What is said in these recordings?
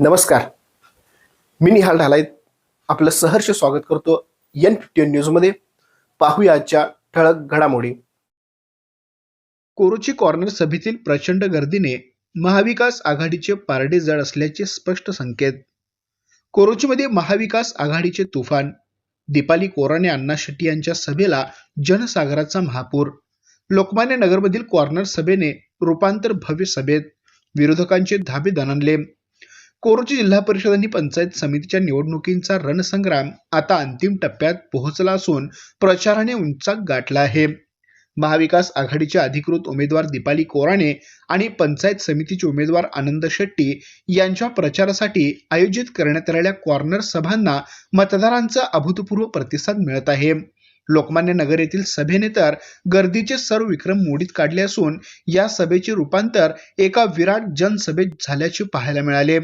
नमस्कार. मी निहाल ढालाय आपलं सहर्ष स्वागत करतो N51 न्यूजमध्ये. पाहूया आजच्या ठळक घडामोडी. कोरोची कॉर्नर सभेतील प्रचंड गर्दीने महाविकास आघाडीचे पारडे जड असल्याचे स्पष्ट संकेत. कोरोचीमध्ये महाविकास आघाडीचे तुफान. दीपाली कोराणे अण्णा शेट्टी यांच्या सभेला जनसागराचा महापूर. लोकमान्य नगरमधील कॉर्नर सभेने रूपांतर भव्य सभेत. विरोधकांचे धाबे दणाणले. कोरोची जिल्हा परिषद आणि पंचायत समितीच्या निवडणुकींचा रणसंग्राम आता अंतिम टप्प्यात पोहोचला असून प्रचाराने उंचाक गाठला आहे. महाविकास आघाडीचे अधिकृत उमेदवार दीपाली कोराणे आणि पंचायत समितीचे उमेदवार आनंद शेट्टी यांच्या प्रचारासाठी आयोजित करण्यात आलेल्या कॉर्नर सभांना मतदारांचा अभूतपूर्व प्रतिसाद मिळत आहे. लोकमान्य नगर येथील सभेने तर गर्दीचे सर्व विक्रम मोडीत काढले असून या सभेचे रूपांतर एका विराट जनसभेत झाल्याचे पाहायला मिळाले.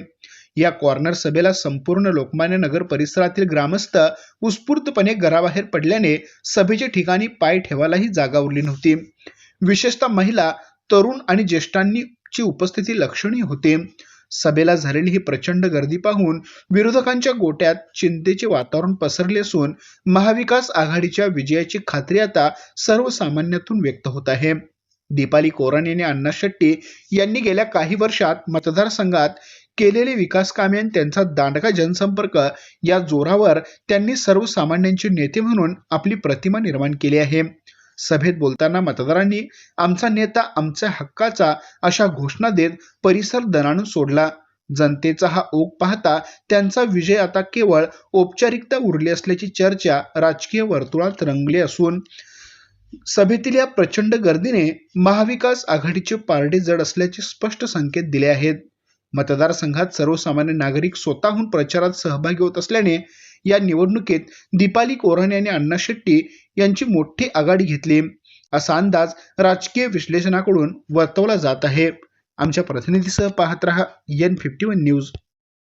या कॉर्नर सभेला संपूर्ण लोकमान्य नगर परिसरातील ग्रामस्थ उत्स्फूर्तपणे घराबाहेर पडल्याने सभेच्या ठिकाणी पाय ठेवायलाही जागा उरली नव्हती. विशेषतः महिला, तरुण आणि ज्येष्ठांची उपस्थिती लक्षणीय होती. सभेला झालेली ही प्रचंड गर्दी पाहून विरोधकांच्या गोट्यात चिंतेचे वातावरण पसरले असून महाविकास आघाडीच्या विजयाची खात्री आता सर्वसामान्यातून व्यक्त होत आहे. दीपाली कोराणे आणि अण्णा शेट्टी यांनी गेल्या काही वर्षात मतदारसंघात केलेले विकास कामे आणि त्यांचा दांडगा जनसंपर्क या जोरावर त्यांनी सर्वसामान्यांचे नेते म्हणून आपली प्रतिमा निर्माण केली आहे. सभेत बोलताना मतदारांनी आमचा नेता आमच्या हक्काचा अशा घोषणा देत परिसर दणाणून सोडला. जनतेचा हा ओघ पाहता त्यांचा विजय आता केवळ औपचारिकता उरली असल्याची चर्चा राजकीय वर्तुळात रंगली असून सभेतील या प्रचंड गर्दीने महाविकास आघाडीचे पारडे जड असल्याचे स्पष्ट संकेत दिले आहेत. मतदारसंघात सर्वसामान्य नागरिक स्वतःहून प्रचारात सहभागी होत असल्याने या निवडणुकीत दीपाली कोराणे आणि अण्णा शेट्टी यांची मोठी आघाडी घेतली असा अंदाज राजकीय विश्लेषणाकडून वर्तवला जात आहे. आमच्या प्रतिनिधीसह पाहत रहा N51 न्यूज.